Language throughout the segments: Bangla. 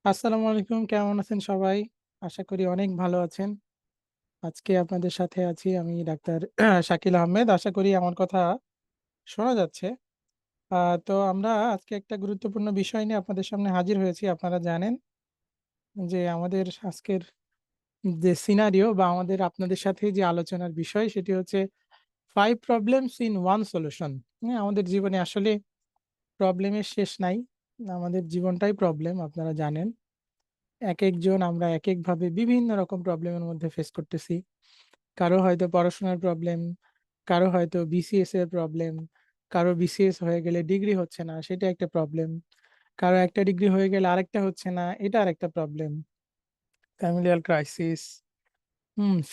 আসসালামু আলাইকুম। কেমন আছেন সবাই? আশা করি অনেক ভালো আছেন। আজকে আপনাদের সাথে আছি আমি ডাক্তার শাকিল আহমেদ। আশা করি আমার কথা শোনা যাচ্ছে। আ তো আমরা আজকে একটা গুরুত্বপূর্ণ বিষয় নিয়ে আপনাদের সামনে হাজির হয়েছি। আপনারা জানেন যে আমাদের আজকের যে সিনারিও বা আমাদের আপনাদের সাথে যে আলোচনার বিষয় সেটি হচ্ছে 5 প্রবলেমস ইন 1 সলিউশন। হ্যাঁ? আমাদের জীবনে আসলে প্রবলেমের শেষ নাই। আমাদের জীবনটাই প্রবলেম আপনারা জানেন। একেকজন আমরা একেকভাবে বিভিন্ন রকম প্রবলেমের মধ্যে ফেস করতেছি। কারো হয়তো পড়াশোনার প্রবলেম, কারো হয়তো বিসিএস এর প্রবলেম, কারো বিসিএস হয়ে গেলে ডিগ্রি হচ্ছে না, সেটা একটা প্রবলেম। কারো একটা ডিগ্রি হয়ে গেলে আরেকটা হচ্ছে না, এটা আরেকটা প্রবলেম। ফ্যামিলিয়াল ক্রাইসিস,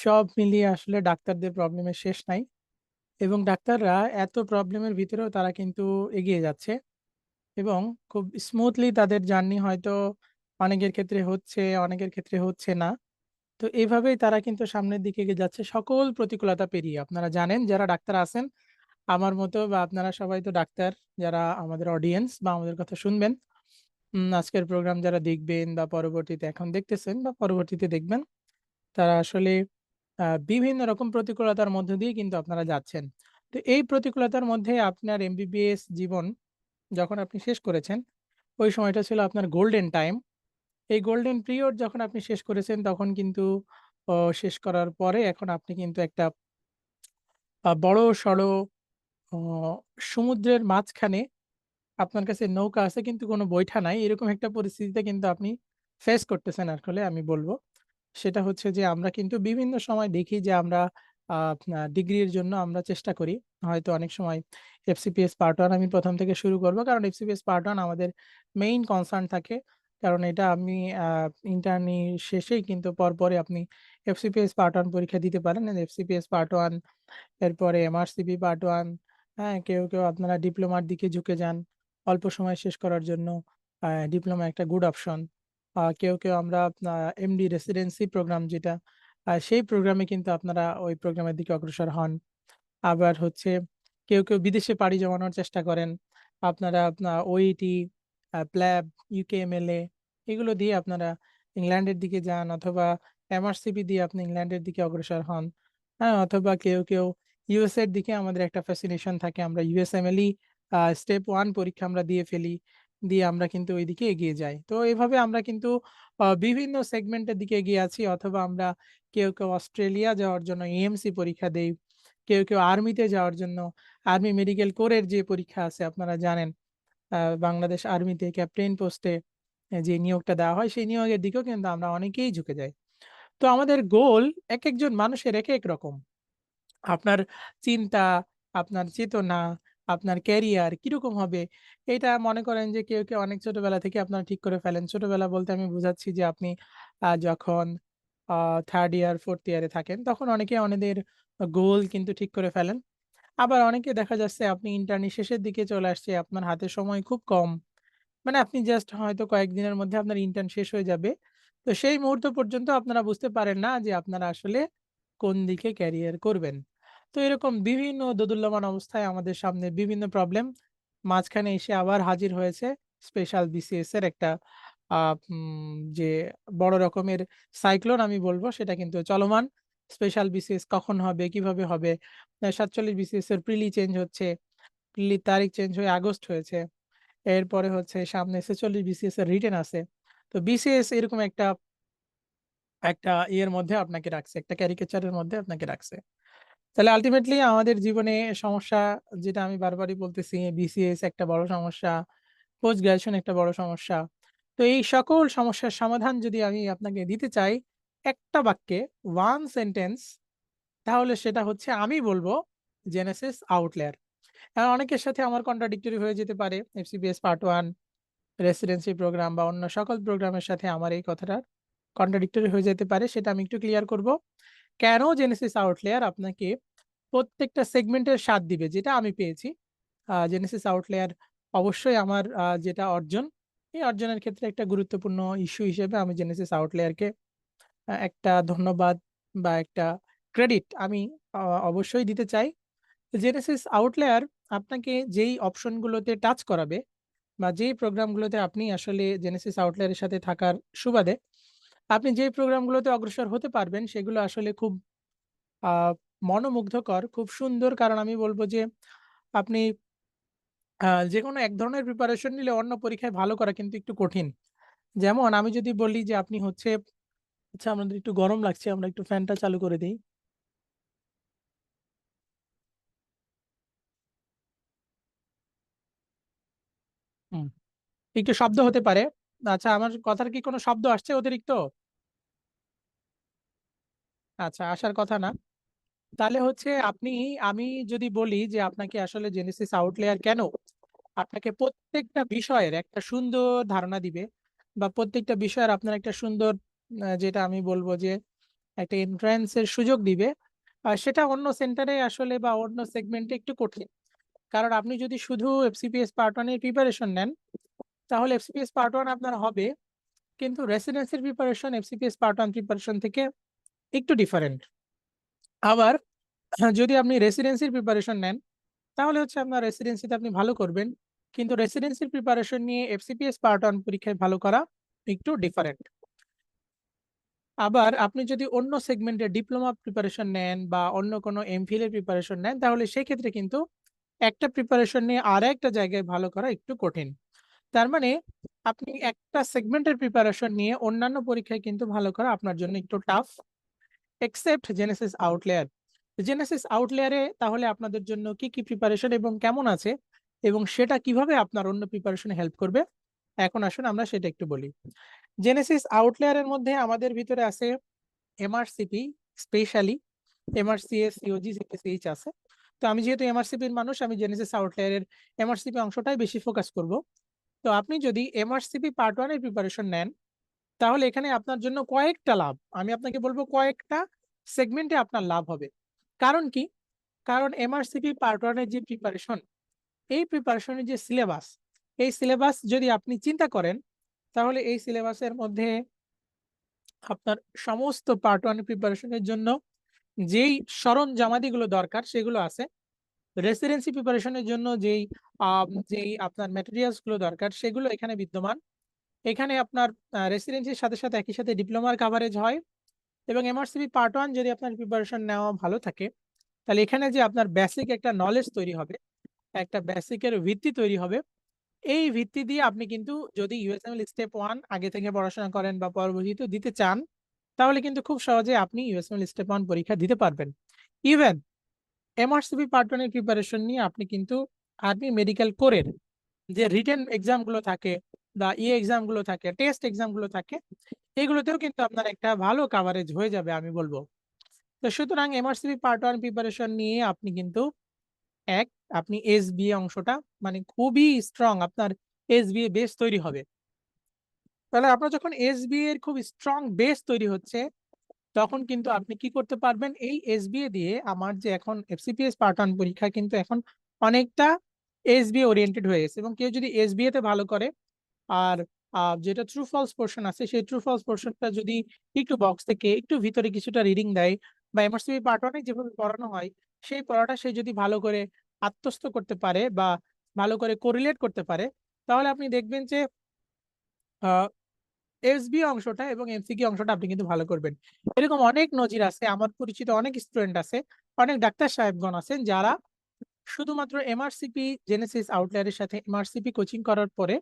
সব মিলিয়ে আসলে ডাক্তারদের প্রবলেমের শেষ নাই এবং ডাক্তাররা এত প্রবলেমের ভিতরেও তারা কিন্তু এগিয়ে যাচ্ছে এবং খুব স্মুথলি তাদের জার্নি হয়তো অনেকের ক্ষেত্রে হচ্ছে, অনেকের ক্ষেত্রে হচ্ছে না। তো এভাবেই তারা কিন্তু সামনের দিকে এগিয়ে যাচ্ছে সকল প্রতিকূলতা পেরিয়ে। আপনারা জানেন যারা ডাক্তার আছেন আমার মতো বা আপনারা সবাই তো ডাক্তার, যারা আমাদের অডিয়েন্স বা আমাদের কথা শুনবেন। আজকের প্রোগ্রাম যারা দেখবেন বা পরবর্তীতে এখন দেখতেছেন বা পরবর্তীতে দেখবেন, তারা আসলে বিভিন্ন রকম প্রতিকূলতার মধ্য দিয়ে কিন্তু আপনারা যাচ্ছেন। তো এই প্রতিকূলতার মধ্যে আপনার এমবিবিএস জীবন যখন আপনি শেষ করেছেন, ওই সময়টা ছিল আপনার গোল্ডেন টাইম। এই গোল্ডেন পিরিয়ড যখন আপনি শেষ করেছেন তখন কিন্তু শেষ করার পরে এখন আপনি কিন্তু একটা বড়সড় অ সমুদ্রের মাঝখানে আপনার কাছে নৌকা আছে কিন্তু কোনো বৈঠা নাই। এরকম একটা পরিস্থিতিতে কিন্তু আপনি ফেস করতেছেন আসলে আমি বলব। সেটা হচ্ছে যে আমরা কিন্তু বিভিন্ন সময় দেখি যে আমরা ডিগ্রির জন্য আমরা চেষ্টা করি। হয়তো অনেক সময় এফসিপিএস পার্ট 1 আমি ১ম থেকে শুরু করব। কারণ এফসিপিএস পার্ট 1 আমাদের মেইন কনসার্ন থাকে। কারণ এটা আমি আ ইন্টার্নি শেষেই কিন্তু পরপরই আপনি এফসিপিএস পার্ট 1 পরীক্ষা দিতে পারেন। এফসিপিএস পার্ট 1 এরপরে এমআরসিপি পার্ট 1, হ্যাঁ? কেউ আপনারা ডিপ্লোমার দিকে ঝুঁকে যান। অল্প সময় শেষ করার জন্য ডিপ্লোমা একটা গুড অপশন। কেউ আমরা এমডি রেসিডেন্সি প্রোগ্রাম যেটা, সেই প্রোগ্রামে কিন্তু আপনারা ওই প্রোগ্রামের দিকে অগ্রসর হন। আবার হচ্ছে কেউ বিদেশে পাড়ি জমানোর চেষ্টা করেন। আপনারা ওইটি, প্ল্যাব, ইউকেএমএলএ এগুলো দিয়ে আপনারা ইংল্যান্ডের দিকে যান অথবা এমআরসিপি দিয়ে আপনি ইংল্যান্ডের দিকে অগ্রসর হন। হ্যাঁ? অথবা কেউ ইউএস এর দিকে আমাদের একটা ফ্যাসিনেশন থাকে। আমরা ইউএসএমএলই স্টেপ 1 পরীক্ষা আমরা দিয়ে ফেলি। দিয়ে আমরা কিন্তু ঐদিকে এগিয়ে যাই। তো এভাবে আমরা কিন্তু বিভিন্ন সেগমেন্টের দিকে এগিয়ে আছি অথবা আমরা কেউ অস্ট্রেলিয়া যাওয়ার জন্য এএমসি পরীক্ষা দেই। কেউ আর্মিতে যাওয়ার জন্য আর্মি মেডিকেল কোরের যে পরীক্ষা আছে আপনারা জানেন, বাংলাদেশ আর্মিতে ক্যাপ্টেন পোস্টে যে নিয়োগটা দেওয়া হয়, সেই নিয়োগের দিকেও কিন্তু আমরা অনেকেই ঝুঁকে যাই। তো আমাদের গোল একেকজন মানুষের একেক রকম। আপনার চিন্তা, আপনার চেতনা, আপনার ক্যারিয়ার কিরকম হবে? এটা মনে করেন যে কেউ অনেক ছোটবেলা থেকে আপনারা ঠিক করে ফেলেন। ছোটবেলা বলতে আমি বুঝাচ্ছি যে আপনি যখন আ 3rd ইয়ার, 4th ইয়ারে থাকেন তখন অনেকে অনেদের গোল কিন্তু ঠিক করে ফেলেন। আবার অনেকে দেখা যাচ্ছে আপনি ইন্টার্নি শেষের দিকে চলে আসছে, আপনার হাতে সময় খুব কম। মানে আপনি জাস্ট হয়তো কয়েকদিনের মধ্যে আপনার ইন্টার্ন শেষ হয়ে যাবে। তো সেই মুহূর্ত পর্যন্ত আপনারা বুঝতে পারেন না যে আপনারা আসলে কোন দিকে ক্যারিয়ার করবেন। তো এরকম বিভিন্ন দোদুল্যমান অবস্থায় আমাদের সামনে বিভিন্ন প্রবলেম মাঝখানে এসে আবার হাজির হয়েছে স্পেশাল বিসিএস এর একটা যে বড় রকমের সাইক্লোন আমি বলব সেটা কিন্তু চলমান। স্পেশাল বিসিএস কখন হবে, কিভাবে হবে? ৪৭ বিসিএস এর প্রিলি চেঞ্জ হচ্ছে। প্রিলির তারিখ চেঞ্জ হয়ে আগস্ট হয়েছে। এরপরে হচ্ছে সামনে ৪৬ বিসিএস এর রিটেন আছে। তো বিসিএস এরকম একটা একটা ইয়ের মধ্যে আপনাকে রাখছে, একটা ক্যারিকেচার এর মধ্যে আপনাকে রাখছে। তাহলে আল্টিমেটলি আমাদের জীবনে সমস্যা যেটা আমি বারবারই বলতেছি, বিসিএস একটা বড় সমস্যা, পোস্ট গ্র্যাজুয়েশন একটা বড় সমস্যা। তো এই সকল সমস্যার সমাধান যদি আমি আপনাকে দিতে চাই একটা বাক্যে, one সেন্টেন্স, তাহলে সেটা হচ্ছে আমি বলব জেনেসিস আউটলায়ার। অনেকের সাথে আমার কন্ট্রাডিক্টরি হয়ে যেতে পারে। এফসিপিএস পার্ট 1, রেসিডেন্সি প্রোগ্রাম বা অন্য সকল প্রোগ্রামের সাথে আমার এই কথাটা কন্ট্রাডিক্টরি হয়ে যেতে পারে। সেটা আমি একটু ক্লিয়ার করব। কেন জেনেসিস আউটলায়ার আপনাকে প্রত্যেকটা সেগমেন্টের স্বাদ দিবে যেটা আমি পেয়েছি। জেনেসিস আউটলায়ার অবশ্যই আমার যেটা অর্জন, এই অর্জনের ক্ষেত্রে একটা গুরুত্বপূর্ণ ইস্যু হিসেবে আমি জেনেসিস আউটলায়ারকে একটা ধন্যবাদ বা একটা ক্রেডিট আমি আ অবশ্যই দিতে চাই। জেনেসিস আউটলায়ার আপনাকে যেই অপশনগুলোতে টাচ করাবে বা যেই প্রোগ্রামগুলোতে আপনি আসলে জেনেসিস আউটলায়ার এর সাথে থাকার সুবাদে আপনি যেই প্রোগ্রামগুলোতে অগ্রসর হতে পারবেন সেগুলো আসলে খুব আ মনোমুগ্ধকর, খুব সুন্দর। কারণ আমি বলব যে আপনি যেকোনো এক ধরনের প্রিপারেশন নিলে অন্য পরীক্ষায় ভালো করা কিন্তু একটু কঠিন। যেমন আমি যদি বলি যে আপনি হচ্ছে আচ্ছা আমাদের একটু গরম লাগছে, আমরা একটু ফ্যানটা চালু করে দেই। হুম। একটু শব্দ হতে পারে। আচ্ছা আমার কথার কি কোনো শব্দ আসছে অতিরিক্ত? আচ্ছা আসার কথা না। তাহলে হচ্ছে আমি যদি বলি যে আপনাকে আসলে জেনেসিস আউটলেয়ার কেন আপনাকে প্রত্যেকটা বিষয়ের একটা সুন্দর ধারণা দিবে বা প্রত্যেকটা বিষয়ের আপনার একটা সুন্দর যেটা আমি বলব যে একটা এন্ট্রান্স এর সুযোগ দিবে। সেটা অন্য সেন্টারে আসলে বা অন্য সেগমেন্টে একটু কঠিন। কারণ আপনি যদি শুধু এফসিপিএস পার্ট 1 এর প্রিপারেশন নেন, তাহলে এফসিপিএস পার্ট 1 আপনার হবে। কিন্তু রেসিডেন্সির প্রিপারেশন এফসিপিএস পার্ট 1 প্রিপারেশন থেকে একটু ডিফারেন্ট। আবার যদি আপনি রেসিডেন্সির প্রিপারেশন নেন, তাহলে হচ্ছে আপনার রেসিডেন্সিতে আপনি ভালো করবেন। কিন্তু রেসিডেন্সির প্রিপারেশন নিয়ে এফসিপিএস পার্ট 1 পরীক্ষায় ভালো করা একটু ডিফারেন্ট। আবার আপনি যদি অন্য সেগমেন্টে ডিপ্লোমা প্রিপারেশন নেন বা অন্য কোনো এমফিল এর প্রিপারেশন নেন, তাহলে সেক্ষেত্রে কিন্তু একটা প্রিপারেশন নিয়ে আরেকটা জায়গায় ভালো করা একটু কঠিন। তার মানে আপনি একটা সেগমেন্টের প্রিপারেশন নিয়ে অন্যান্য পরীক্ষায় কিন্তু ভালো করা আপনার জন্য একটু টাফ, এক্সেপ্ট জেনেসিস আউটলেয়ার। জেনেসিস আউটলেয়ারে তাহলে আপনাদের জন্য কি, কি প্রিপারেশন এবং কেমন আছে এবং সেটা কিভাবে আপনার অন্য প্রিপারেশনে হেল্প করবে? এখন আসুন আমরা সেটা একটু বলি। জেনেসিস আউটলেয়ারের মধ্যে আমাদের ভিতরে আছে এমআরসিপি, স্পেশালি এমআরসিএস, সিওজি, সিপিসিএইচ আছে। তো আমি যেহেতু এমআরসিপির মানুষ, আমি জেনেসিস আউটলেয়ারের এমআরসিপি অংশটাই বেশি ফোকাস করব। তো আপনি যদি এমআরসিপি পার্ট 1 এর প্রিপারেশন নেন, তাহলে এখানে আপনার জন্য কয়েকটা লাভ। আমি আপনাকে বলব কয়েকটা সেগমেন্টে আপনার লাভ হবে। কারণ কি? কারণ এমআরসিপি পার্ট 1 এর যে প্রিপারেশন, এই প্রিপারেশনের যে সিলেবাস, এই সিলেবাস যদি আপনি চিন্তা করেন, তাহলে এই সিলেবাসের মধ্যে আপনার সমস্ত পার্ট 1 প্রিপারেশনের জন্য যেই সরঞ্জামাদিগুলো দরকার সেগুলো আছে। রেসিডেন্সি প্রিপারেশনের জন্য যেই আপনার ম্যাটেরিয়ালস গুলো দরকার সেগুলো এখানে বিদ্যমান। এখানে আপনার রেসিডেন্সির সাথে, সাথে একই সাথে ডিপ্লোমার কভারেজ হয় এবং এমআরসিপি পার্ট 1 যদি আপনার প্রিপারেশন নেওয়া ভালো থাকে, তাহলে এখানে যে আপনার বেসিক একটা নলেজ তৈরি হবে, একটা বেসিকের ভিত্তি তৈরি হবে। এই ভিত্তি দিয়ে আপনি কিন্তু যদি ইউএসএমএল স্টেপ 1 আগে থেকে পড়াশোনা করেন বা পরবর্তীতেও দিতে চান, তাহলে কিন্তু খুব সহজে আপনি ইউএসএমএল স্টেপ 1 পরীক্ষা দিতে পারবেন। ইভেন এমআরসিপি পার্ট 1 এর প্রিপারেশন নিয়ে আপনি কিন্তু আর্মি মেডিকেল কোরের যে রিটেন এক্সাম গুলো থাকে বা এক্সাম গুলো থাকে, টেস্ট এক্সাম গুলো থাকে, এগুলোতেও কিন্তু আপনার একটা ভালো কভারেজ হয়ে যাবে আমি বলব। তো সুতরাং এমআরসিপি পার্ট 1 প্রিপারেশন নিয়ে আপনি কিন্তু এক আপনি এসবিএ অংশটা মানে খুবই স্ট্রং আপনার এসবিএ বেস তৈরি হবে। তাহলে আপনার যখন এসবিএ এর খুব স্ট্রং বেস তৈরি হচ্ছে, তখন কিন্তু আপনি কি করতে পারবেন? এই এসবিএ দিয়ে আমার যে এখন এফসিপিএস পার্ট 1 পরীক্ষা কিন্তু এখন অনেকটা এসবিএ ওরিয়েন্টেড হয়ে গেছে এবং কেউ যদি এসবিএ তে ভালো করে আর যেটা ট্রু ফলস পোরশন আছে সেই ট্রু ফলস পোরশনটা যদি একটু বক্স থেকে একটু ভিতরে কিছুটা রিডিং দেয় বা এমআরসিপি পার্ট 1 এ যেভাবে পড়ানো হয় সেই পড়াটা সে যদি ভালো করে আত্মস্থ করতে পারে বা ভালো করে কোরিলেট করতে পারে, তাহলে আপনি দেখবেন যে আ এসবি অংশটা এবং এমসিকিউ অংশটা আপনি কিন্তু ভালো করবেন। এরকম অনেক নজির আছে। আমার পরিচিত অনেক স্টুডেন্ট আছে, অনেক ডাক্তার সাহেবগণ আছেন যারা শুধুমাত্র এমআরসিপি জেনেসিস আউটলায়ার এর সাথে এমআরসিপি কোচিং করার পরে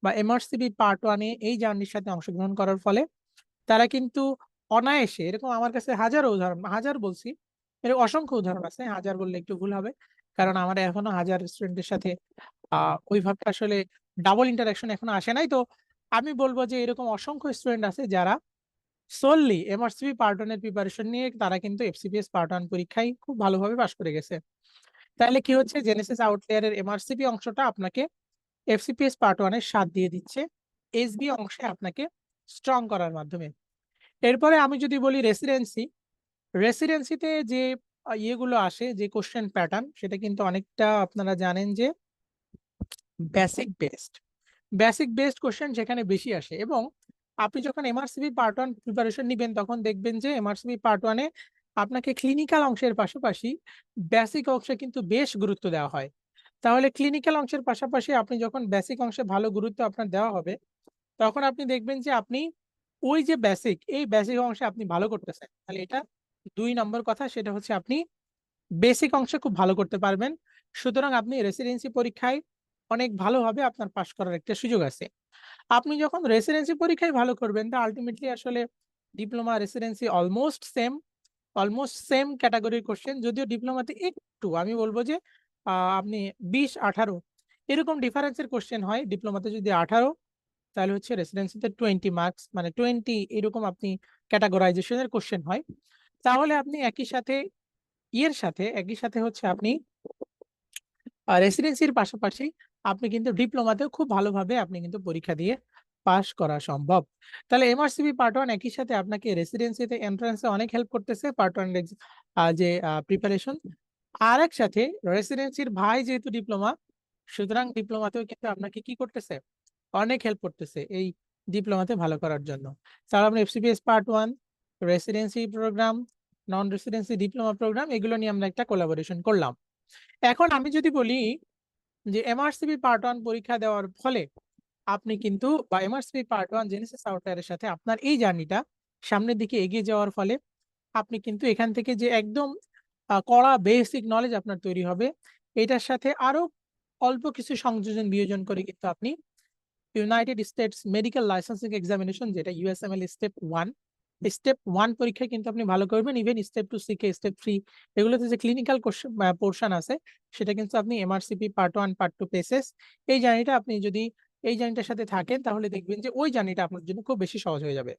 বা এমআরসিপি পার্ট 1 এ এই জার্নির সাথে অংশগ্রহণ করার ফলে তারা কিন্তু অনায়াসে এরকম আমার কাছে হাজারো উদাহরণ, হাজার বলছি, এরকম অসংখ্য উদাহরণ আছে। হাজার বললে একটু ভুল হবে। কারণ আমার এখনো হাজার স্টুডেন্টের সাথে ওইভাবে আসলে ডাবল ইন্টারেকশন এখনো আসে নাই। তো আমি বলব যে এরকম অসংখ্য স্টুডেন্ট আছে যারা সোললি এমআরসিপি পার্ট 1 এর প্রিপারেশন নিয়ে তারা কিন্তু এফসিপিএস পার্ট 1 পরীক্ষায় খুব ভালোভাবে পাস করে গেছে। তাইলে কি হচ্ছে জেনেসিস আউটলায়ার এর এমআরসিপি অংশটা আপনাকে এফসিপিএস পার্ট 1 এর স্বাদ দিয়ে দিচ্ছে এসবি অংশে আপনাকে স্ট্রং করার মাধ্যমে। এরপরে আমি যদি বলি রেসিডেন্সিতে যে ইয়েগুলো আসে যে কোশ্চেন প্যাটার্ন সেটা কিন্তু অনেকটা আপনারা জানেন যে basic based. Basic based question সেখানে বেশি আসে এবং আপনি যখন এমআরসিপি পার্ট 1 প্রিপারেশন নিবেন তখন দেখবেন যে এমআরসিপি পার্ট 1 এ আপনাকে ক্লিনিক্যাল অংশের পাশাপাশি বেসিক অংশে কিন্তু বেশ গুরুত্ব দেওয়া হয়। তাহলে ক্লিনিক্যাল অংশের পাশাপাশি আপনি যখন বেসিক অংশে ভালো গুরুত্ব আপনার দেওয়া হবে, তখন আপনি দেখবেন যে আপনি ওই যে বেসিক, এই বেসিক অংশে আপনি ভালো করতেছেন। তাহলে এটা ২ নম্বর কথা, সেটা হচ্ছে আপনি বেসিক অংশে খুব ভালো করতে পারবেন। সুতরাং আপনি রেসিডেন্সি পরীক্ষায় অনেক ভালোভাবে আপনার পাস করার একটা সুযোগ আছে। আপনি যখন রেসিডেন্সি পরীক্ষায় ভালো করবেন, তা আল্টিমেটলি আসলে ডিপ্লোমা, রেসিডেন্সি অলমোস্ট সেম ক্যাটেগরির কোয়েশ্চেন। যদিও ডিপ্লোমাতে একটু আমি বলব যে আপনি ২০-১৮ এরকম ডিফারেন্সের কোয়েশ্চেন হয়। ডিপ্লোমাতে যদি ১৮, তাহলে হচ্ছে রেসিডেন্সিতে 20 মার্কস, মানে 20 এরকম আপনি ক্যাটেগরাইজেশন এর কোয়েশ্চেন হয়। তাহলে আপনি একই সাথে হচ্ছে আপনি রেসিডেন্সির পাশাপাশি আপনি কিন্তু ডিপ্লোমাতেও খুব ভালোভাবে আপনি কিন্তু পরীক্ষা দিয়ে পাস করা সম্ভব। তাহলে এমআরসিবি পার্ট 1 একই সাথে আপনাকে রেসিডেন্সিতে এন্ট্রান্সে অনেক হেল্প করতেছে। পার্ট 1 যে প্রিপারেশন। আরেক সাথে রেসিডেন্সির ভাই যেহেতু ডিপ্লোমা, সুতরাং ডিপ্লোমাতেও কিন্তু আপনাকে কি করতেছে? অনেক হেল্প করতেছে এই ডিপ্লোমাতে ভালো করার জন্য। তাহলে আমরা এফসিপিএস পার্ট 1, রেসিডেন্সি প্রোগ্রাম, নন রেসিডেন্সি ডিপ্লোমা প্রোগ্রাম, এগুলো নিয়ে আমরা একটা কোলাবোরেশন করলাম। এখন আমি যদি বলি যে এমআরসিবি পার্ট 1 পরীক্ষা দেওয়ার ফলে আপনি কিন্তু, বা এমআরসিবি পার্ট 1 জেনেসিস আউটলায়ারের সাথে আপনার এই জার্নিটা সামনের দিকে এগিয়ে যাওয়ার ফলে আপনি কিন্তু এখান থেকে যে একদম কড়া বেসিক নলেজ আপনার তৈরি হবে, এটার সাথে আরো অল্প কিছু সংযোজন বিয়োজন করে কিন্তু আপনি United states medical licensing examination, যেটা ইউএসএমএল স্টেপ 1 পরীক্ষায় কিন্তু আপনি ভালো করবেন। ইভেন স্টেপ 2 সিকে, স্টেপ 3 এগুলোতে যে ক্লিনিক্যাল পোরশন আছে, সেটা কিন্তু আপনি এমআরসিপি পার্ট 1, পার্ট 2 পেসেস, এই জার্নিটা আপনি যদি এই জার্নিটার সাথে থাকেন, তাহলে দেখবেন যে ওই জার্নিটা আপনার জন্য খুব বেশি সহজ হয়ে যাবে।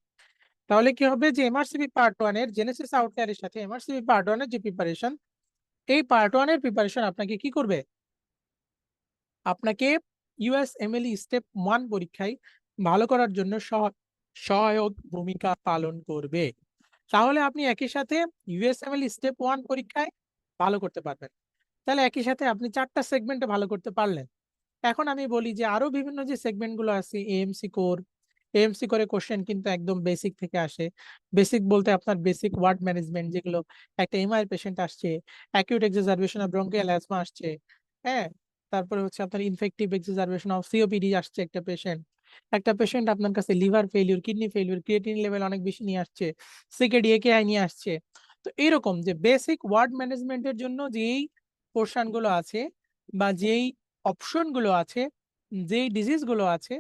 তাহলে কি হবে যে এমআরসিপি পার্ট 1 এর জেনেসিস আউটলায়ারের সাথে এমআরসিপি পার্ট 1 এর যে প্রিপারেশন, এই পার্ট 1 এর প্রিপারেশন আপনাকে কি করবে? আপনাকে ইউএসএমএলই স্টেপ 1 পরীক্ষায় ভালো করার জন্য সহায়ক ভূমিকা পালন করবে। তাহলে আপনি একই সাথে ইউএসএমএল স্টেপ 1 পরীক্ষায় ভালো করতে পারবেন। তাহলে একই সাথে আপনি ৪ টা সেগমেন্টে ভালো করতে পারলেন। এখন আমি বলি যে আরো বিভিন্ন যে সেগমেন্ট গুলো আছে, এএমসি করে কোশ্চেন কিন্তু একদম বেসিক থেকে আসে। বেসিক বলতে আপনার বেসিক ওয়ার্ড ম্যানেজমেন্ট, যেগুলো একটা এমআই পেশেন্ট আসছে, acute exacerbation of bronchial asthma আসছে, হ্যাঁ? তারপরে হচ্ছে আপনার ইনফেক্টিভ এক্সারবেশন অফ সিওপিডি আসছে একটা পেশেন্ট আপনার কাছে liver failure, kidney failure, creatine level অনেক বেশি নিয়ে আসছে, সিকেডি একেআই নিয়ে আসছে। তো এরকম যে বেসিক ওয়ার্ড ম্যানেজমেন্টের জন্য যেই পোর্শন গুলো আছে, বা যেই অপশন গুলো আছে, যেই ডিজিজ গুলো আছে,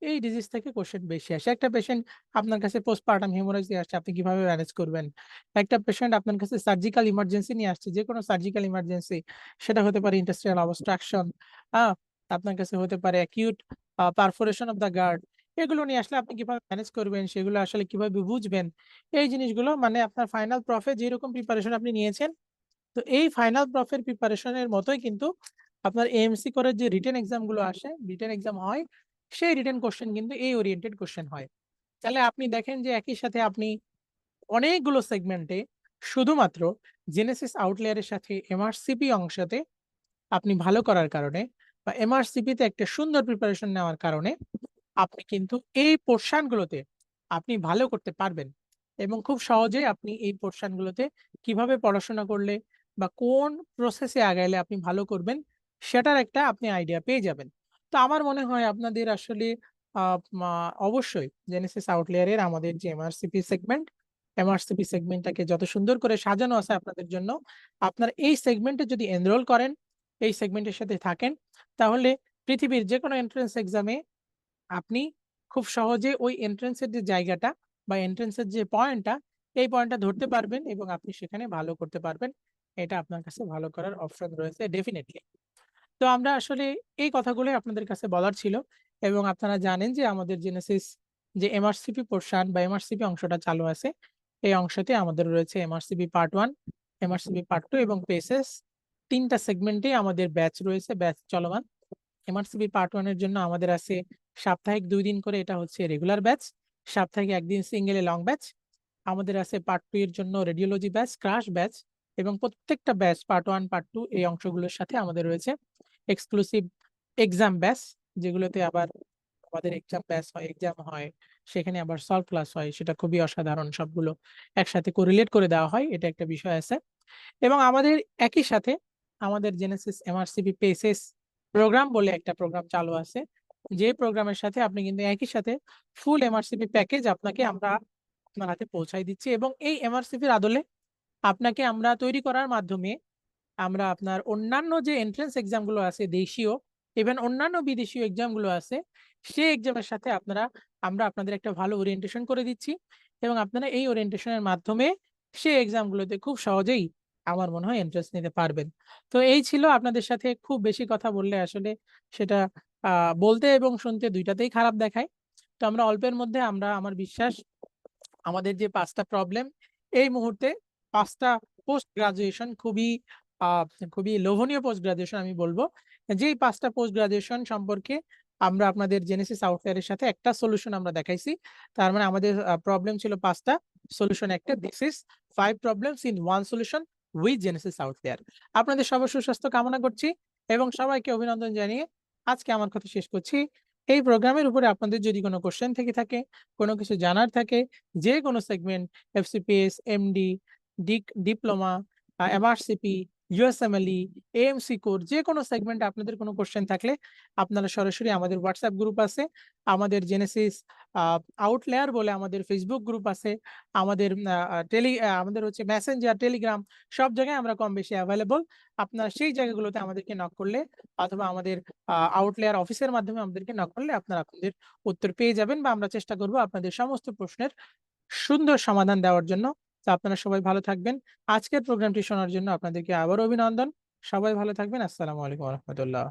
এই ডিজিজ থেকে কোশ্চেন বেশি আসে। একটা পেশেন্ট আপনার কাছে পোস্টপার্টাম হেমোরেজ নিয়ে আসছে, আপনি কিভাবে ম্যানেজ করবেন? একটা পেশেন্ট আপনার কাছে সার্জিক্যাল ইমার্জেন্সি নিয়ে আসছে, যেকোনো সার্জিক্যাল ইমার্জেন্সি, সেটা হতে পারে ইন্টাস্টিনাল অবস্ট্রাকশন, হ্যাঁ? আপনার কাছে হতে পারে acute perforation of the guard. এগুলো নিয়ে আসলে আপনি কিভাবে ম্যানেজ করবেন, সেগুলো আসলে কিভাবে বুঝবেন? এই জিনিসগুলো মানে আপনার ফাইনাল প্রফে যেরকম প্রিপারেশন আপনি নিয়েছেন, তো এই ফাইনাল প্রফের প্রিপারেশনের মতোই কিন্তু আপনার এএমসি করে যে রিটেন এক্সাম গুলো আসে, রিটেন এক্সাম হয়, সেই রিটেন কোশ্চেন কিন্তু এই ওরিয়েন্টেড কোশ্চেন হয়। তাহলে আপনি দেখেন যে একই সাথে আপনি অনেকগুলো সেগমেন্টে শুধুমাত্র জেনেসিস আউটলেয়ারের সাথে এমআরসিপি অংশতে আপনি ভালো করার কারণে, বা এমআরসিপি তে একটা সুন্দর প্রিপারেশন নেওয়ার কারণে আপনি কিন্তু এই পোরশন গুলোতে আপনি ভালো করতে পারবেন। এবং খুব সহজেই আপনি এই পোরশন গুলোতে কিভাবে পড়াশোনা করলে বা কোন প্রসেসে আগাইলে আপনি ভালো করবেন, সেটার একটা আপনি আইডিয়া পেয়ে যাবেন। তো আমার মনে হয় আপনাদের আসলে আ মা অবশ্যই জেনেসিস আউটলেয়ারের আমাদের যে এমআরসিপি সেগমেন্টটাকে যত সুন্দর করে সাজানো আছে আপনাদের জন্য, আপনার এই সেগমেন্টে যদি এনরোল করেন, এই সেগমেন্টের সাথে থাকেন, তাহলে পৃথিবীর যেকোনো এন্ট্রান্স এক্সামে আপনি খুব সহজে ওই এন্ট্রান্সের যে জায়গাটা, বা এন্ট্রান্সের যে পয়েন্টটা, এই পয়েন্টটা ধরতে পারবেন এবং আপনি সেখানে ভালো করতে পারবেন। এটা আপনার কাছে ভালো করার অপশন রয়েছে ডেফিনিটলি। তো আমরা আসলে এই কথাগুলোই আপনাদের কাছে বলার ছিল, এবং আপনারা জানেন যে আমাদের জেনেসিস যে এমআরসিপি পোরশন বা এমআরসিপি অংশটা চালু আছে, এই অংশতে আমাদের রয়েছে এমআরসিপি পার্ট 1, এমআরসিপি পার্ট 2 এবং পেসেস। ৩ টা সেগমেন্টে আমাদের ব্যাচ রয়েছে, ব্যাচ চলমান। এমআরসিপি পার্ট 1 এর জন্য আমাদের আছে সাপ্তাহিক ২ দিন করে, এটা হচ্ছে রেগুলার ব্যাচ। সাপ্তাহিক ১ দিন সিঙ্গেলে লং ব্যাচ। আমাদের আছে পার্ট 2 এর জন্য রেডিওলজি ব্যাচ, ক্রাশ ব্যাচ, এবং প্রত্যেকটা ব্যাচ পার্ট 1, পার্ট 2 এই অংশগুলোর সাথে আমাদের রয়েছে এক্সক্লুসিভ এক্সাম ব্যাচ, যেগুলোতে আবার আমাদের এক্সাম হয়। সেখানে আবার সলভ ক্লাস হয়। সেটা খুবই অসাধারণ। সবগুলো একসাথে কোরিলেট করে দেওয়া হয়। এটা একটা বিষয় আছে। এবং আমাদের একই সাথে আমাদের জেনেসিস এমআরসিপি পেসেস প্রোগ্রাম বলে একটা প্রোগ্রাম চালু আছে। যে প্রোগ্রামের সাথে আপনি কিন্তু একই সাথে ফুল এমআরসিপি প্যাকেজ আপনাকে আমরা আপনার হাতে পৌঁছায় দিচ্ছি এবং এই এমআরসিপির আদলে আপনাকে আমরা তৈরি করার মাধ্যমে আমরা আপনার অন্যান্য যে এন্ট্রান্স এক্সাম গুলো আছে দেশীয়, ইভেন অন্যান্য বিদেশীয় এক্সাম গুলো আছে, সেই এক্সামের সাথে আমরা আপনাদের একটা ভালো ওরিয়েন্টেশন করে দিচ্ছি এবং আপনারা এই ওরিয়েন্টেশন এর মাধ্যমে সেই এক্সাম গুলোতে খুব সহজেই আমার মনে হয় এন্ট্রান্স নিতে পারবেন। তো এই ছিল আপনাদের সাথে খুব বেশি কথা বললে আসলে সেটা বলতে এবং শুনতে ২ টাতেই খারাপ দেখায়। তো আমরা অল্পের মধ্যে আমার বিশ্বাস আমাদের যে ৫ টা প্রবলেম এই মুহূর্তে ৫ টা পোস্ট গ্র্যাজুয়েশন আ খুবই লোভনীয় পোস্ট গ্র্যাজুয়েশন আমি বলব। যেই ৫ টা পোস্ট গ্র্যাজুয়েশন সম্পর্কে আমরা আপনাদের জেনেসিস সফটওয়্যার এর সাথে একটা সলিউশন আমরা দেখাইছি। তার মানে আমাদের প্রবলেম ছিল ৫ টা, সলিউশন একটা। This is 5 problems in 1 solution with Genesis software. আপনাদের সবার সুস্বাস্থ্য কামনা করছি এবং সবাইকে অভিনন্দন জানিয়ে আজকে আমার কথা শেষ করছি। এই প্রোগ্রামের উপরে আপনাদের যদি কোন কোয়েশ্চেন থেকে থাকে, কোন কিছু জানার থাকে, যেকোনো segment FCPS, MD, diploma, MRCP, ইউএসএমএলই, AMC core যেকোনো সেগমেন্টে আপনাদের কোনো কোয়েশ্চেন থাকলে আপনারা সরাসরি আমাদের WhatsApp গ্রুপ আছে, আমাদের জেনেসিস আ আউটলেয়ার বলে আমাদের Facebook গ্রুপ আছে, আমাদের আ আ টেলি আ আমাদের হচ্ছে মেসেঞ্জার, টেলিগ্রাম সব জায়গায় আমরা কম বেশি এভেইলেবল। আপনারা সেই জায়গাগুলোতে আমাদেরকে নক করলে অথবা আমাদের আউটলেয়ার অফিসের মাধ্যমে আমাদেরকে নক করলে আপনারা আপনাদের উত্তর পেয়ে যাবেন বা আমরা চেষ্টা করব আপনাদের সমস্ত প্রশ্নের সুন্দর সমাধান দেওয়ার জন্য। তো আপনারা সবাই ভালো থাকবেন। আজকের প্রোগ্রামটি শোনার জন্য আপনাদেরকে আবারও অভিনন্দন। সবাই ভালো থাকবেন। আসসালামু আলাইকুম ওয়া রাহমাতুল্লাহ।